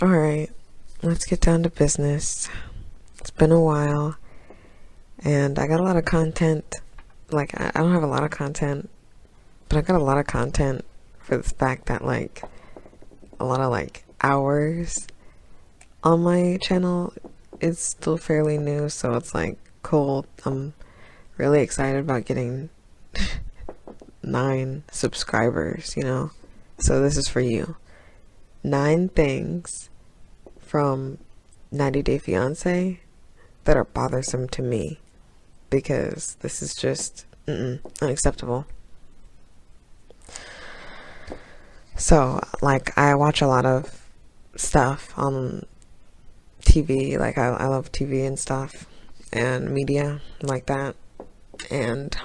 Alright, let's get down to business. It's been a while, and I got a lot of content. Like, I don't have a lot of content, but I got a lot of content for the fact that, like, a lot of, like, hours on my channel is still fairly new, so it's, like, cool. I'm really excited about getting 9 subscribers, you know? So this is for you. 9 things from 90 Day Fiance that are bothersome to me, because this is just unacceptable. So, like, I watch a lot of stuff on TV. Like, I love TV and stuff and media like that. And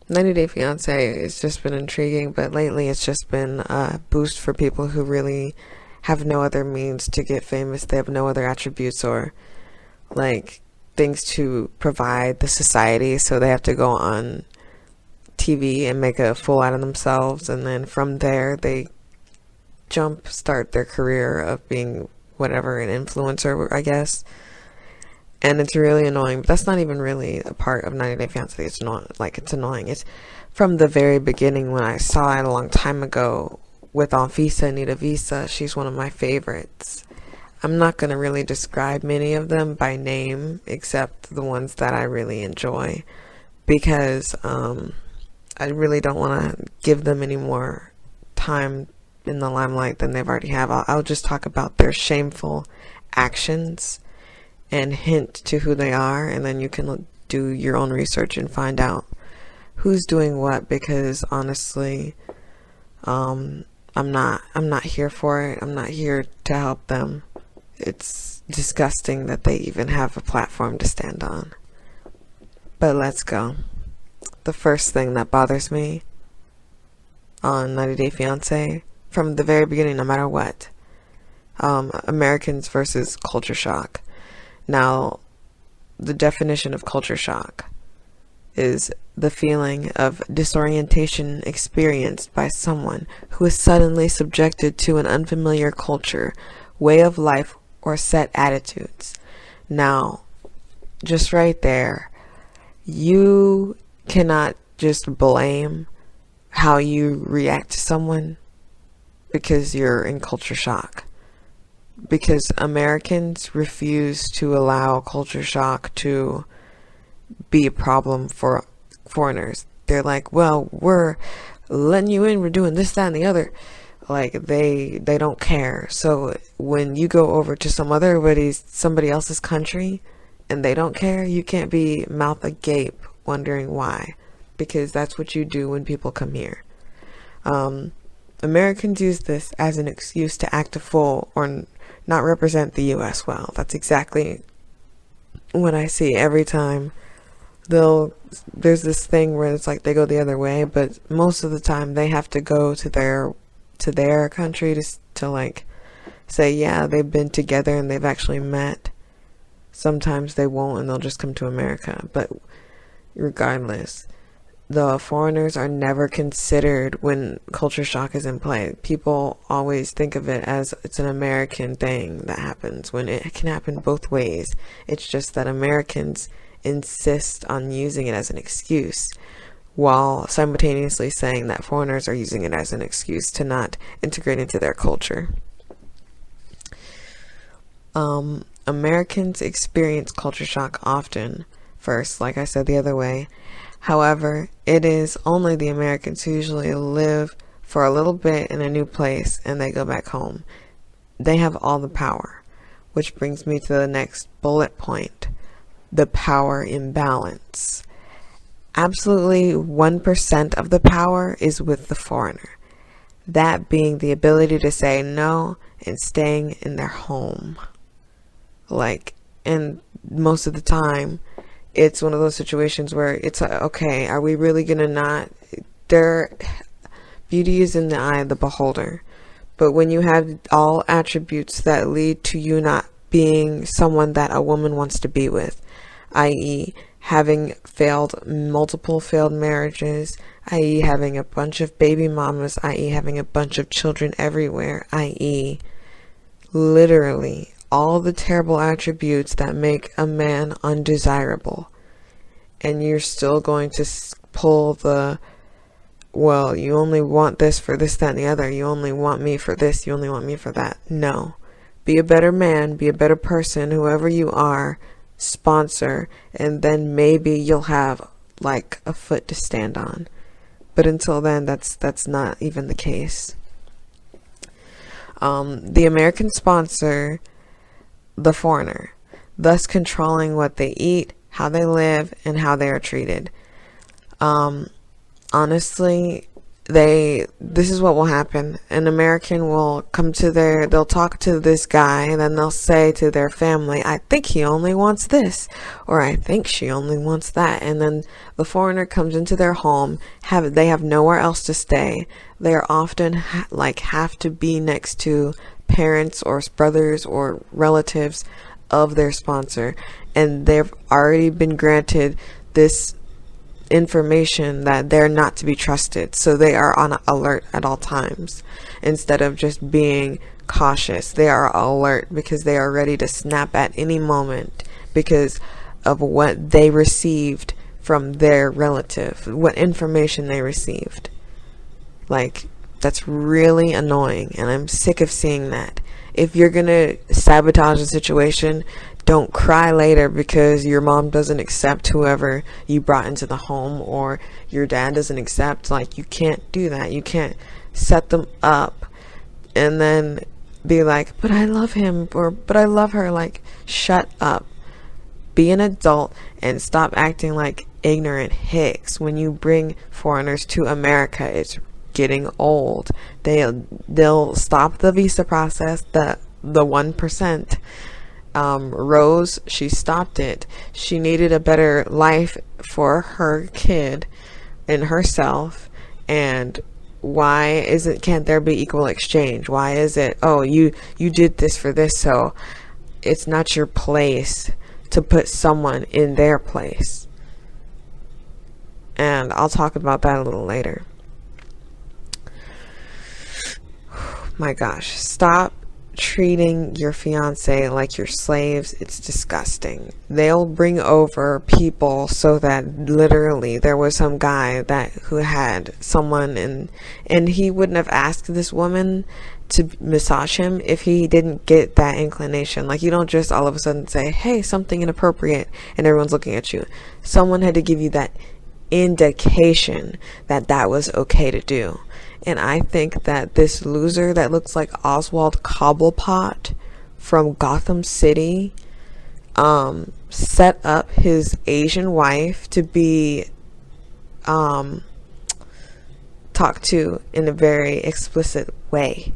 90 Day Fiance has just been intriguing, but lately it's just been a boost for people who really have no other means to get famous. They have no other attributes or, like, things to provide the society, so they have to go on TV and make a fool out of themselves, and then from there they start their career of being whatever, an influencer, I guess. And it's really annoying, but that's not even really a part of 90 Day Fiance. It's not like it's annoying. It's from the very beginning when I saw it a long time ago with Anita Visa. She's one of my favorites. I'm not going to really describe many of them by name, except the ones that I really enjoy, because I really don't want to give them any more time in the limelight than they've already have. I'll just talk about their shameful actions and hint to who they are, and then you can do your own research and find out who's doing what, because honestly, I'm not here for it. I'm not here to help them. It's disgusting that they even have a platform to stand on. But let's go. The first thing that bothers me on 90 Day Fiance from the very beginning, no matter what, Americans versus culture shock. Now, the definition of culture shock is the feeling of disorientation experienced by someone who is suddenly subjected to an unfamiliar culture, way of life, or set attitudes. Now, just right there, you cannot just blame how you react to someone because you're in culture shock. Because Americans refuse to allow culture shock to be a problem for foreigners. They're like, well, we're letting you in, we're doing this, that, and the other. Like, they don't care. So when you go over to somebody else's country and they don't care, you can't be mouth agape wondering why, because that's what you do when people come here. Americans use this as an excuse to act a fool or not represent the US well. That's exactly what I see every time. There's this thing where it's like they go the other way, but most of the time they have to go to their country to like say, yeah, they've been together and they've actually met. Sometimes they won't, and they'll just come to America. But regardless, the foreigners are never considered when culture shock is in play. People always think of it as it's an American thing that happens, when it can happen both ways. It's just that Americans insist on using it as an excuse, while simultaneously saying that foreigners are using it as an excuse to not integrate into their culture. Americans experience culture shock often first, like I said, the other way. However, it is only the Americans who usually live for a little bit in a new place and they go back home. They have all the power, which brings me to the next bullet point: the power imbalance. Absolutely 1% of the power is with the foreigner, that being the ability to say no and staying in their home. And most of the time, it's one of those situations where it's okay, are we really gonna not? Beauty is in the eye of the beholder. But when you have all attributes that lead to you not being someone that a woman wants to be with, i.e., having multiple failed marriages, i.e. having a bunch of baby mamas, i.e. having a bunch of children everywhere, i.e. literally all the terrible attributes that make a man undesirable. And you're still going to pull the, well, you only want this for this, that, and the other. You only want me for this. You only want me for that. No. Be a better man. Be a better person. Whoever you are, sponsor. And then maybe you'll have like a foot to stand on. But until then, that's not even the case. The American sponsor the foreigner, thus controlling what they eat, how they live, and how they are treated. Honestly, this is what will happen. An American will come to they'll talk to this guy, and then they'll say to their family, I think he only wants this, or I think she only wants that. And then the foreigner comes into their home, they have nowhere else to stay. They are often have to be next to parents or brothers or relatives of their sponsor, and they've already been granted this information that they're not to be trusted, so they are on alert at all times. Instead of just being cautious, they are alert because they are ready to snap at any moment because of what they received from their relative, what information they received. Like, that's really annoying, and I'm sick of seeing that. If you're gonna sabotage the situation, don't cry later because your mom doesn't accept whoever you brought into the home, or your dad doesn't accept. Like, you can't do that. You can't set them up and then be like, but I love him, or but I love her. Like, shut up. Be an adult and stop acting like ignorant hicks. When you bring foreigners to America, it's getting old. They'll stop the visa process. The 1%. Rose, she stopped it. She needed a better life for her kid and herself. And can't there be equal exchange? Why is it, oh, you did this for this, so it's not your place to put someone in their place? And I'll talk about that a little later. My gosh, stop treating your fiance like your slaves. It's disgusting. They'll bring over people so that literally there was some guy who had someone and he wouldn't have asked this woman to massage him if he didn't get that inclination. Like, you don't just all of a sudden say, hey, something inappropriate, and everyone's looking at you. Someone had to give you that indication that was okay to do. And I think that this loser that looks like Oswald Cobblepot from Gotham City set up his Asian wife to be talked to in a very explicit way.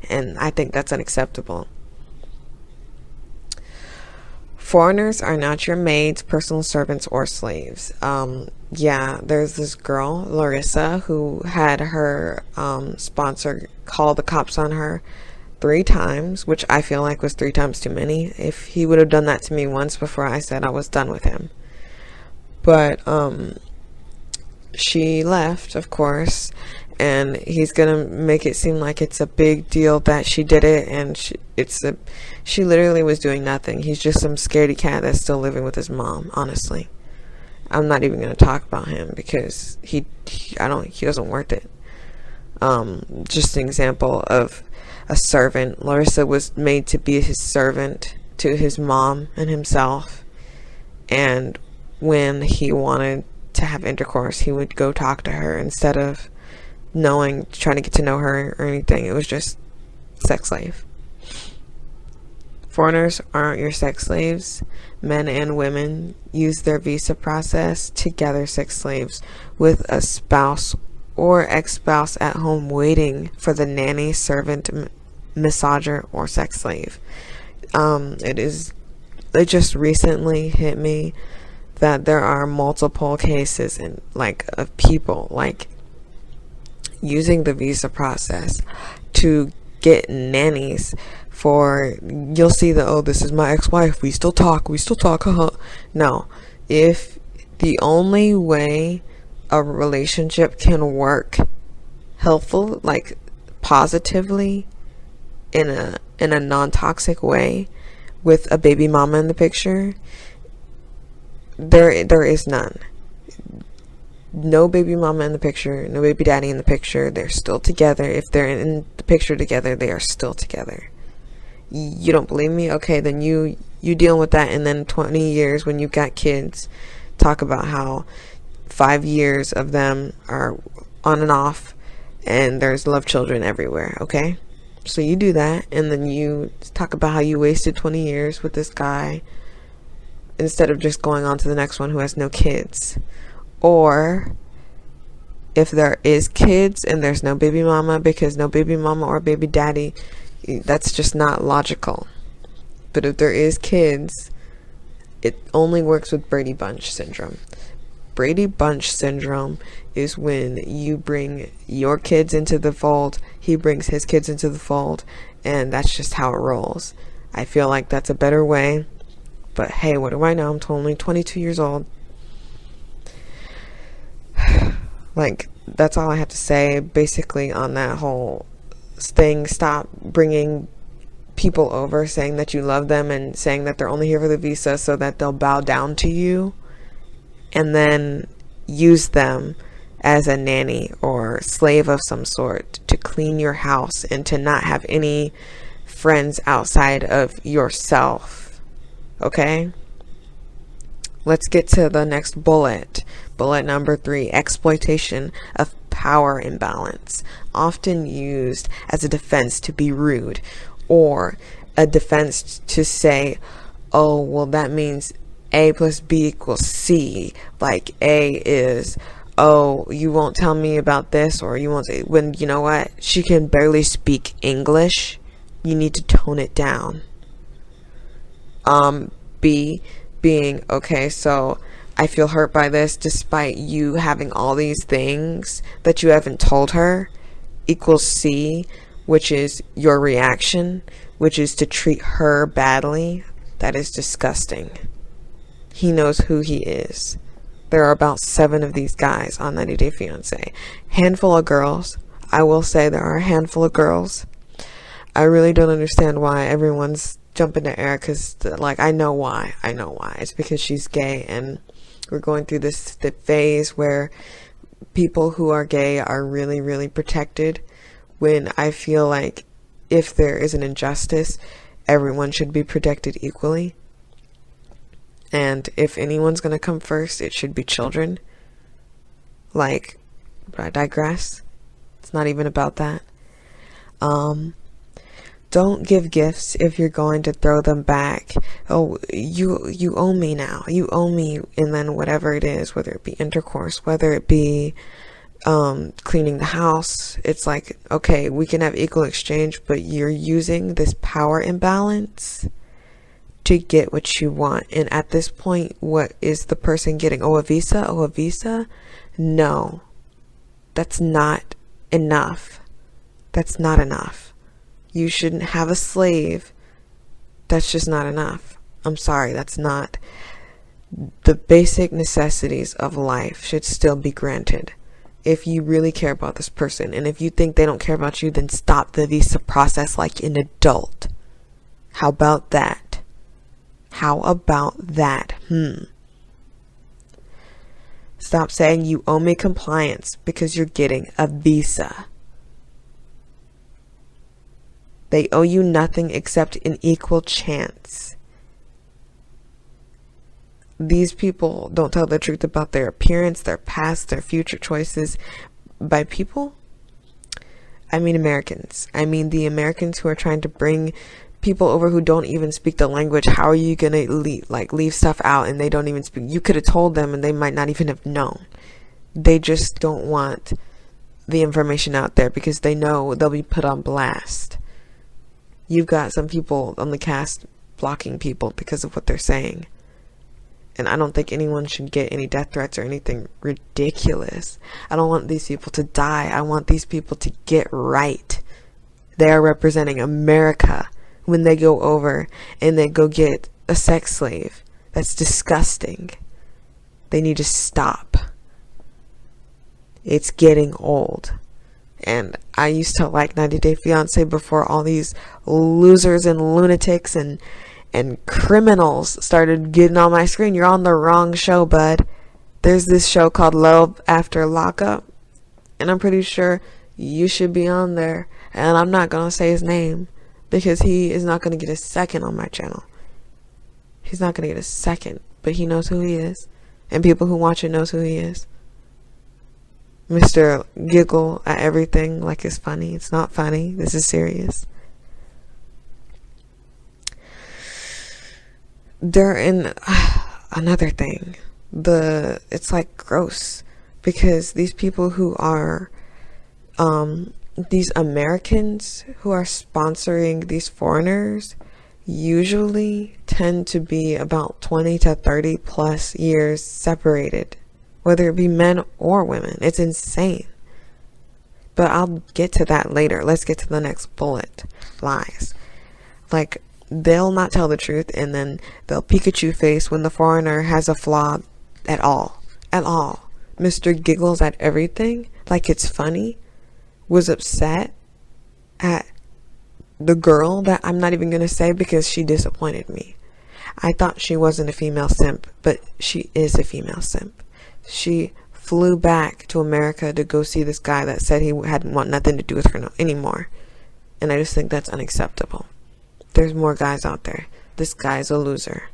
And I think that's unacceptable. Foreigners are not your maids, personal servants, or slaves. Yeah, there's this girl, Larissa, who had her sponsor call the cops on her 3 times, which I feel like was 3 times too many. If he would have done that to me once before I said I was done with him. But she left, of course, and he's gonna make it seem like it's a big deal that she did it, and she literally was doing nothing. He's just some scaredy cat that's still living with his mom. Honestly, I'm not even gonna talk about him because he doesn't worth it. Just an example of a servant. Larissa was made to be his servant to his mom and himself, and when he wanted to have intercourse, he would go talk to her instead of trying to get to know her or anything. It was just sex slave. Foreigners aren't your sex slaves. Men and women use their visa process to gather sex slaves with a spouse or ex-spouse at home waiting for the nanny, servant, massager, or sex slave. It just recently hit me that there are multiple cases of people using the visa process to get nannies for, you'll see this is my ex-wife, we still talk, haha. No, if the only way a relationship can work helpful, like positively, in a non-toxic way with a baby mama in the picture, there is none. No baby mama in the picture, no baby daddy in the picture. They're still together. If they're in the picture together, they are still together. You don't believe me? Okay, then you deal with that, and then 20 years when you've got kids, talk about how 5 years of them are on and off and there's love children everywhere. Okay, so you do that, and then you talk about how you wasted 20 years with this guy instead of just going on to the next one who has no kids. Or if there is kids and there's no baby mama, because no baby mama or baby daddy, that's just not logical. But if there is kids, it only works with Brady Bunch syndrome. Brady Bunch syndrome is when you bring your kids into the fold, he brings his kids into the fold, and that's just how it rolls. I feel like that's a better way, but hey, what do I know? I'm only 22 years old. Like, that's all I have to say basically on that whole thing. Stop bringing people over saying that you love them and saying that they're only here for the visa so that they'll bow down to you, and then use them as a nanny or slave of some sort to clean your house and to not have any friends outside of yourself. Okay? Let's get to the next bullet. Bullet number 3, exploitation of power imbalance. Often used as a defense to be rude, or a defense to say, oh, well, that means A plus B equals C. Like A is, oh, you won't tell me about this, or you won't say, when you know what? She can barely speak English. You need to tone it down. B being, okay, so I feel hurt by this despite you having all these things that you haven't told her, equals C, which is your reaction, which is to treat her badly. That is disgusting. He knows who he is. There are about 7 of these guys on 90 Day Fiance. Handful of girls. I will say there are a handful of girls. I really don't understand why everyone's jumping to air, because like I know why. It's because she's gay, and we're going through this phase where people who are gay are really, really protected, when I feel like if there is an injustice, everyone should be protected equally. And if anyone's going to come first, it should be children. Like, but I digress. It's not even about that. Don't give gifts if you're going to throw them back. Oh, you owe me now. You owe me, and then whatever it is, whether it be intercourse, whether it be cleaning the house, it's like, okay, we can have equal exchange, but you're using this power imbalance to get what you want. And at this point, what is the person getting? Oh, a visa? Oh, a visa? No, that's not enough. That's not enough. You shouldn't have a slave. That's just not enough. I'm sorry, that's not. The basic necessities of life should still be granted. If you really care about this person, and if you think they don't care about you, then stop the visa process like an adult. How about that? How about that? Stop saying you owe me compliance because you're getting a visa. They owe you nothing except an equal chance. These people don't tell the truth about their appearance, their past, their future choices. By people, I mean Americans. I mean the Americans who are trying to bring people over who don't even speak the language. How are you going to leave stuff out and they don't even speak? You could have told them and they might not even have known. They just don't want the information out there because they know they'll be put on blast. You've got some people on the cast blocking people because of what they're saying. And I don't think anyone should get any death threats or anything ridiculous. I don't want these people to die. I want these people to get right. They are representing America when they go over and they go get a sex slave. That's disgusting. They need to stop. It's getting old. And I used to like 90 Day Fiance before all these losers and lunatics and criminals started getting on my screen. You're on the wrong show, bud. There's this show called Love After Lockup, and I'm pretty sure you should be on there. And I'm not going to say his name because he is not going to get a second on my channel. He's not going to get a second, but he knows who he is. And people who watch it knows who he is. Mr. Giggle at everything like it's funny. It's not funny. This is serious. They're in another thing. It's like gross because these people who are these Americans who are sponsoring these foreigners usually tend to be about 20 to 30 plus years separated, whether it be men or women. It's insane. But I'll get to that later. Let's get to the next bullet. Lies. Like, they'll not tell the truth, and then they'll Pikachu face when the foreigner has a flaw at all. At all. Mr. Giggles at everything, like it's funny, was upset at the girl that I'm not even going to say because she disappointed me. I thought she wasn't a female simp, but she is a female simp. She flew back to America to go see this guy that said he hadn't want nothing to do with her anymore. And I just think that's unacceptable. There's more guys out there. This guy's a loser.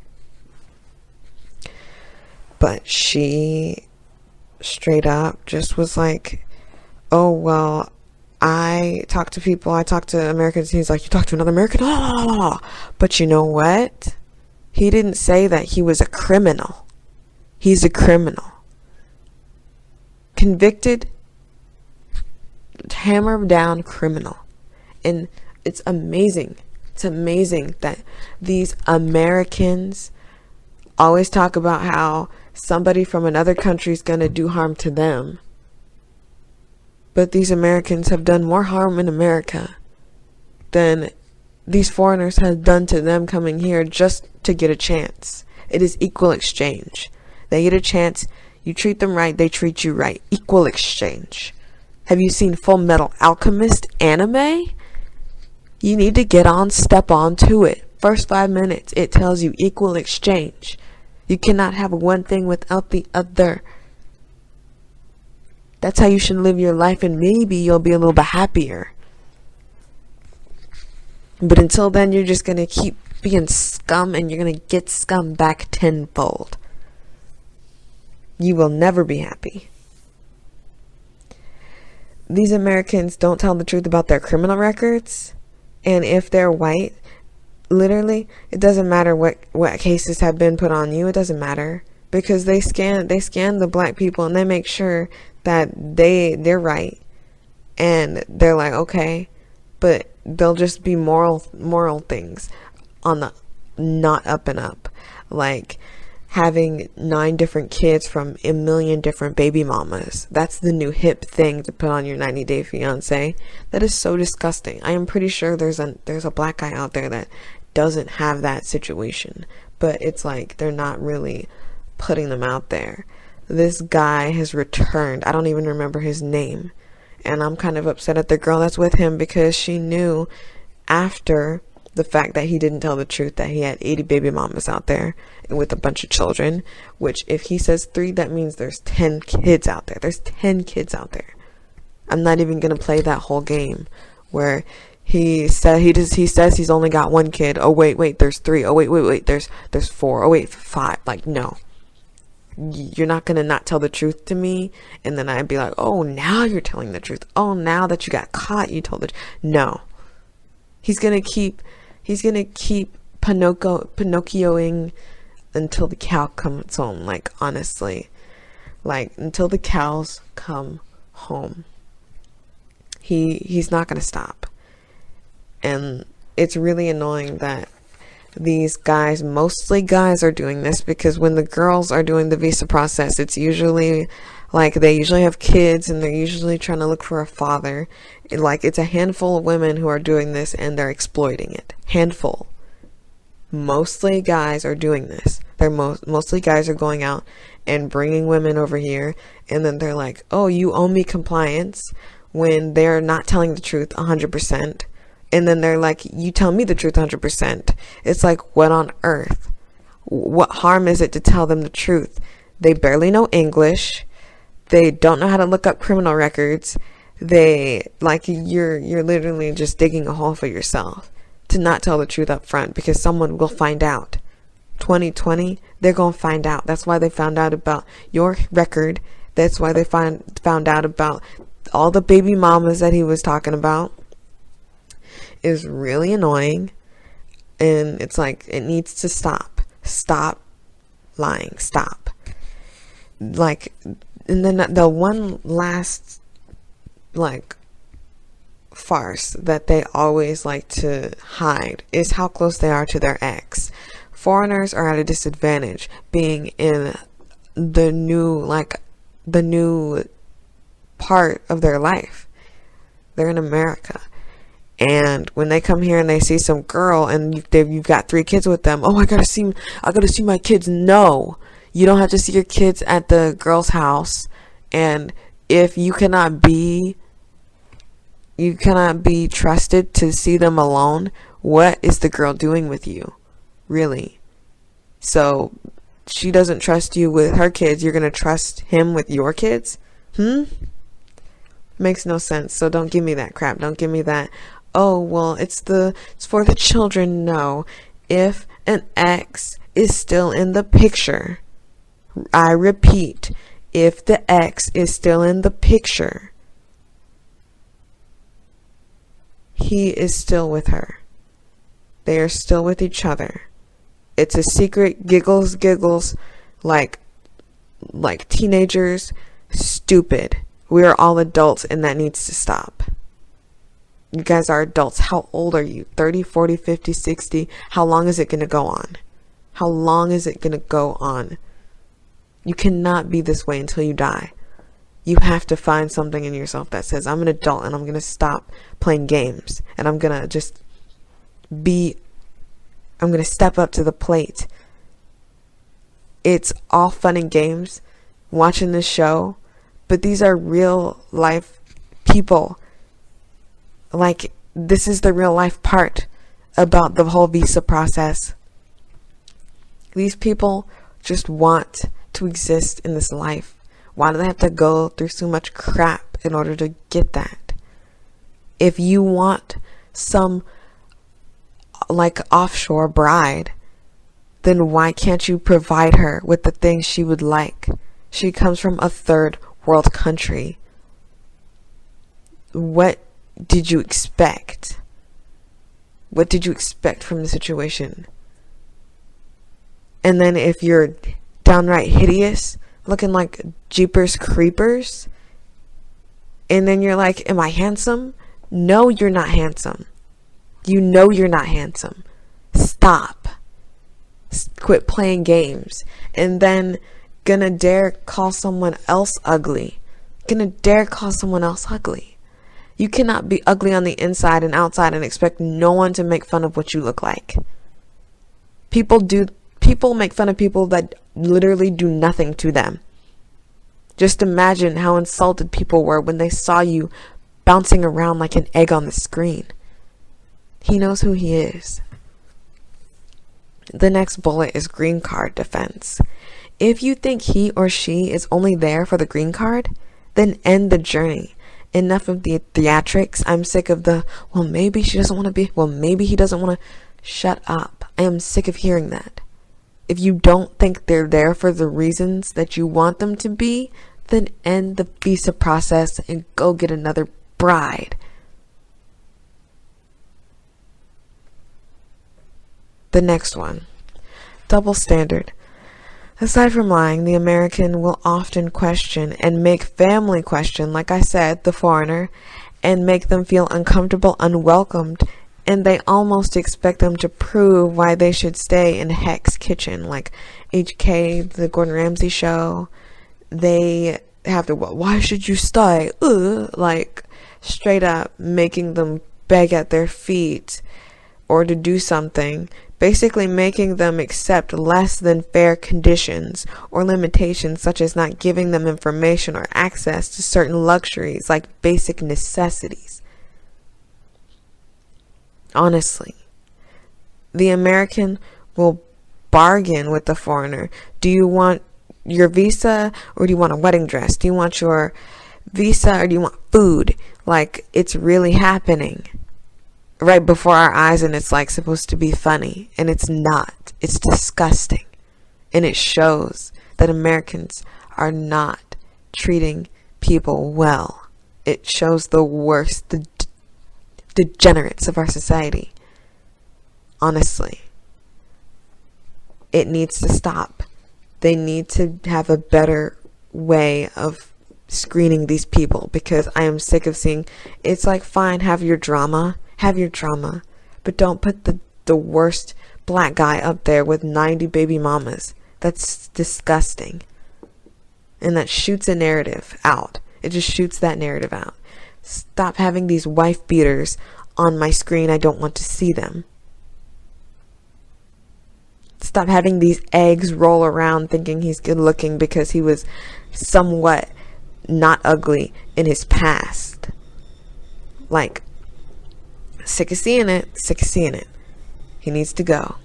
But she straight up just was like, oh, well, I talk to people, I talk to Americans. He's like, you talk to another American? Oh. But you know what? He didn't say that he was a criminal. He's a criminal. Convicted, hammer down criminal. And it's amazing. It's amazing that these Americans always talk about how somebody from another country is going to do harm to them. But these Americans have done more harm in America than these foreigners have done to them coming here just to get a chance. It is equal exchange. They get a chance, you treat them right, they treat you right. Equal exchange. Have you seen Full Metal Alchemist anime? You need to step on to it. First 5 minutes, it tells you equal exchange. You cannot have one thing without the other. That's how you should live your life, and maybe you'll be a little bit happier. But until then, you're just going to keep being scum, and you're going to get scum back tenfold. You will never be happy. These Americans don't tell the truth about their criminal records, and if they're white, literally, it doesn't matter what cases have been put on you. It doesn't matter, because they scan the black people, and they make sure that they're right, and they're like, okay, but they'll just be moral things on the not up and up, like having 9 different kids from a million different baby mamas. That's the new hip thing to put on your 90 Day Fiance. That is so disgusting. I am pretty sure there's a black guy out there that doesn't have that situation, but it's like they're not really putting them out there. This guy has returned. I don't even remember his name. And I'm kind of upset at the girl that's with him because she knew after the fact that he didn't tell the truth that he had 80 baby mamas out there with a bunch of children, which if he says 3, that means there's 10 kids out there. There's 10 kids out there. I'm not even going to play that whole game where he says he's only got 1 kid. Oh, wait, there's 3. Oh, wait, there's 4. Oh, wait, 5. Like, no. You're not going to not tell the truth to me, and then I'd be like, oh, now you're telling the truth. Oh, now that you got caught, you told the truth. No. He's going to keep Pinocchioing until the cow comes home. Like, honestly. Like, until the cows come home. He's not going to stop. And it's really annoying that these guys, mostly guys, are doing this, because when the girls are doing the visa process, it's usually like they usually have kids and they're usually trying to look for a father. Like, it's a handful of women who are doing this and they're exploiting it. Handful. Mostly guys are doing this. They're mostly guys are going out and bringing women over here, and then they're like, oh, you owe me compliance, when they're not telling the truth 100%. And then they're like, you tell me the truth 100%. It's like, what on earth? What harm is it to tell them the truth? They barely know English. They don't know how to look up criminal records. They, like, you're literally just digging a hole for yourself to not tell the truth up front, because someone will find out. 2020, they're gonna find out. That's why they found out about your record. That's why they found out about all the baby mamas that he was talking about. Is really annoying, and it's like, it needs to stop. Stop lying. Stop. Like, and then the one last, like, farce that they always like to hide is how close they are to their ex. Foreigners are at a disadvantage being in the new part of their life. They're in America. And when they come here and they see some girl and you've got 3 kids with them, oh, I gotta see my kids. No, you don't have to see your kids at the girl's house. And if you cannot be trusted to see them alone, what is the girl doing with you? Really? So she doesn't trust you with her kids. You're gonna trust him with your kids? Makes no sense. So don't give me that crap. Don't give me that, oh, well, it's for the children. No. If an ex is still in the picture, I repeat, if the ex is still in the picture, he is still with her. They are still with each other. It's a secret, giggles, like teenagers, stupid. We are all adults, and that needs to stop. You guys are adults. How old are you? 30, 40, 50, 60? How long is it going to go on? How long is it going to go on? You cannot be this way until you die. You have to find something in yourself that says, I'm an adult and I'm going to stop playing games. And I'm going to step up to the plate. It's all fun and games watching this show, but these are real life people. Like, this is the real life part about the whole visa process. These people just want to exist in this life. Why do they have to go through so much crap in order to get that? If you want some, like, offshore bride, then why can't you provide her with the things she would like? She comes from a third world country. What did you expect? What did you expect from the situation? And then if you're downright hideous, looking like Jeepers Creepers, and then you're like, am I handsome? No, you're not handsome. You know you're not handsome. Stop. Quit playing games. And then gonna dare call someone else ugly. Gonna dare call someone else ugly. You cannot be ugly on the inside and outside and expect no one to make fun of what you look like. People make fun of people that literally do nothing to them. Just imagine how insulted people were when they saw you bouncing around like an egg on the screen. He knows who he is. The next bullet is green card defense. If you think he or she is only there for the green card, then end the journey. Enough of the theatrics. I'm sick of the, well, maybe she doesn't want to be, well, maybe he doesn't want to. Shut up. I am sick of hearing that. If you don't think they're there for the reasons that you want them to be, then end the visa process and go get another bride. The next one. Double standard. Aside from lying, the American will often question and make family question, like I said, the foreigner, and make them feel uncomfortable, unwelcomed, and they almost expect them to prove why they should stay in Heck's kitchen, like HK, the Gordon Ramsay show. They have to, well, why should you stay? Like, straight up making them beg at their feet or to do something basically making them accept less than fair conditions or limitations, such as not giving them information or access to certain luxuries like basic necessities. Honestly, the American will bargain with the foreigner. Do you want your visa or do you want a wedding dress? Do you want your visa or do you want food? Like, it's really happening right before our eyes, and it's like supposed to be funny, and it's not. It's disgusting, and it shows that Americans are not treating people well. It shows the worst, the degenerates of our society. Honestly, it needs to stop. They need to have a better way of screening these people, because I am sick of seeing, it's like, fine, have your drama, but don't put the worst black guy up there with 90 baby mamas. That's disgusting. And that shoots a narrative out. It just shoots that narrative out. Stop having these wife beaters on my screen. I don't want to see them. Stop having these eggs roll around thinking he's good looking because he was somewhat not ugly in his past. Like, sick of seeing it. He needs to go.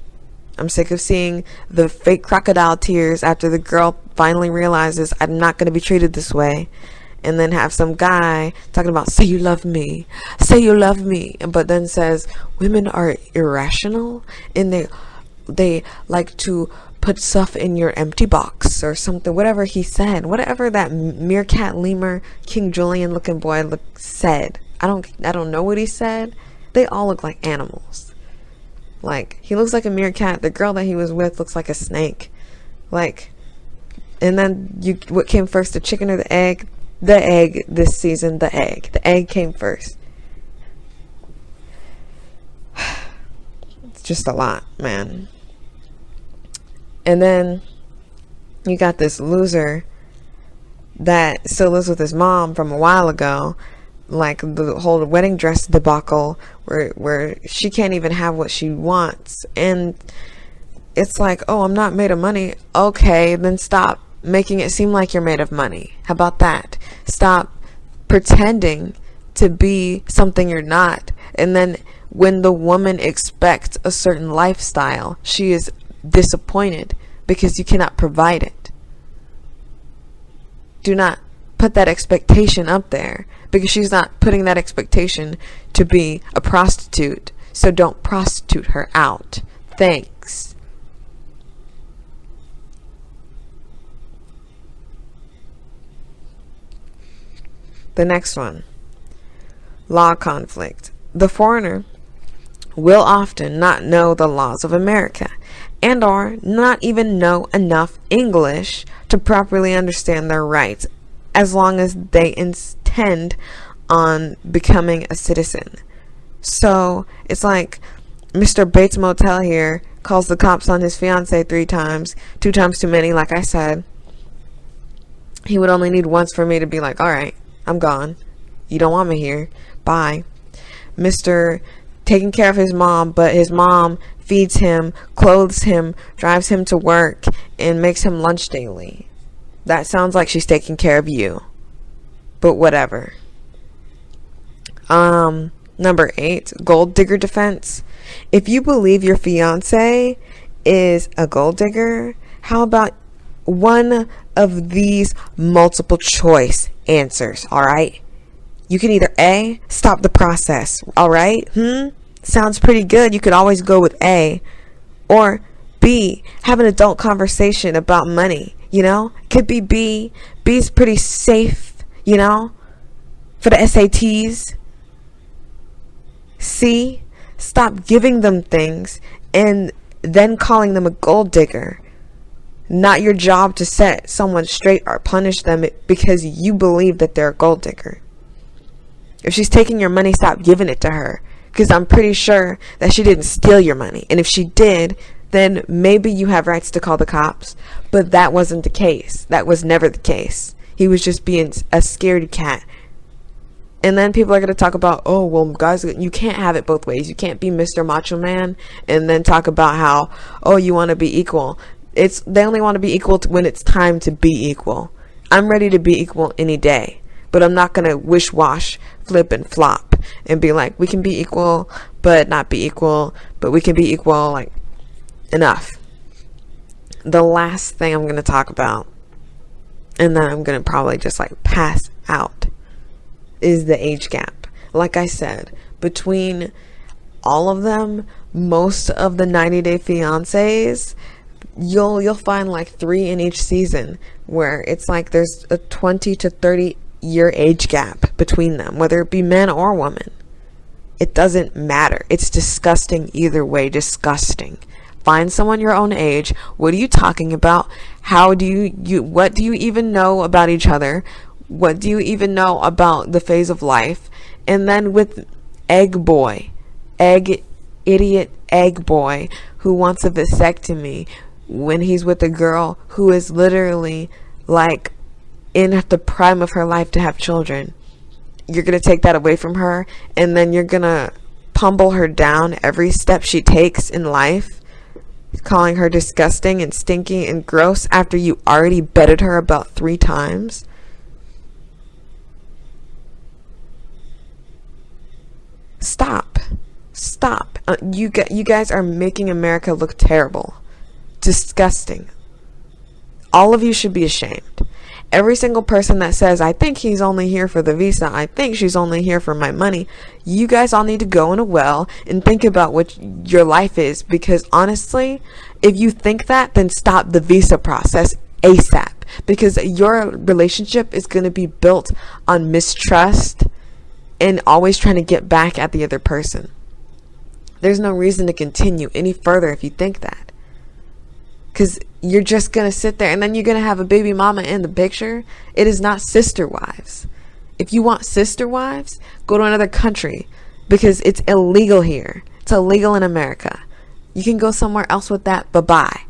I'm sick of seeing the fake crocodile tears after the girl finally realizes, I'm not going to be treated this way. And then have some guy talking about, say you love me, but then says women are irrational and they like to put stuff in your empty box or something, whatever he said, whatever that meerkat lemur King Julian looking boy said. I don't know what he said. They all look like animals. Like, he looks like a meerkat. The girl that he was with looks like a snake. Like, and then what came first, the chicken or the egg? The egg this season, the egg. The egg came first. It's just a lot, man. And then you got this loser that still lives with his mom from a while ago, like the whole wedding dress debacle where she can't even have what she wants. And it's like, oh, I'm not made of money. Okay, then stop making it seem like you're made of money. How about that? Stop pretending to be something you're not. And then when the woman expects a certain lifestyle, she is disappointed because you cannot provide it. Do not put that expectation up there, because she's not putting that expectation to be a prostitute. So don't prostitute her out. Thanks. The next one, law conflict. The foreigner will often not know the laws of America and or not even know enough English to properly understand their rights, as long as they intend on becoming a citizen. So it's like Mr. Bates Motel here calls the cops on his fiance 3 times, 2 times too many, like I said. He would only need once for me to be like, all right, I'm gone. You don't want me here. Bye. Mr. taking care of his mom, but his mom feeds him, clothes him, drives him to work, and makes him lunch daily. That sounds like she's taking care of you. But whatever. Number 8, gold digger defense. If you believe your fiance is a gold digger, how about one of these multiple choice answers, all right? You can either A, stop the process, all right? Sounds pretty good. You could always go with A. Or B, have an adult conversation about money, you know? Could be B. B's pretty safe, you know, for the SATs. C, stop giving them things and then calling them a gold digger. Not your job to set someone straight or punish them because you believe that they're a gold digger. If she's taking your money, stop giving it to her, because I'm pretty sure that she didn't steal your money. And if she did, then maybe you have rights to call the cops. But that wasn't the case. That was never the case. He was just being a scaredy cat. And then people are going to talk about, oh, well, guys, you can't have it both ways. You can't be Mr. Macho Man and then talk about how, oh, you want to be equal. They only want to be equal when it's time to be equal. I'm ready to be equal any day, but I'm not going to wish-wash, flip and flop and be like, we can be equal, but not be equal, but we can be equal, like, enough. The last thing I'm going to talk about, and then I'm going to probably just like pass out, is the age gap. Like I said, between all of them, most of the 90-day fiancés, you'll find like 3 in each season where it's like there's a 20 to 30 year age gap between them, whether it be man or woman. It doesn't matter. It's disgusting either way. Disgusting. Find someone your own age. What are you talking about? How do you what do you even know about each other? What do you even know about the phase of life? And then with egg idiot egg boy who wants a vasectomy when he's with a girl who is literally like in the prime of her life to have children. You're going to take that away from her, and then you're going to pummel her down every step she takes in life, calling her disgusting and stinky and gross after you already bedded her about 3 times. Stop. You guys are making America look terrible. Disgusting. All of you should be ashamed. Every single person that says, I think he's only here for the visa, I think she's only here for my money, you guys all need to go in a well and think about what your life is, because honestly, if you think that, then stop the visa process ASAP, because your relationship is going to be built on mistrust and always trying to get back at the other person. There's no reason to continue any further if you think that. Because you're just going to sit there and then you're going to have a baby mama in the picture. It is not sister wives. If you want sister wives, go to another country, because it's illegal here. It's illegal in America. You can go somewhere else with that. Bye-bye.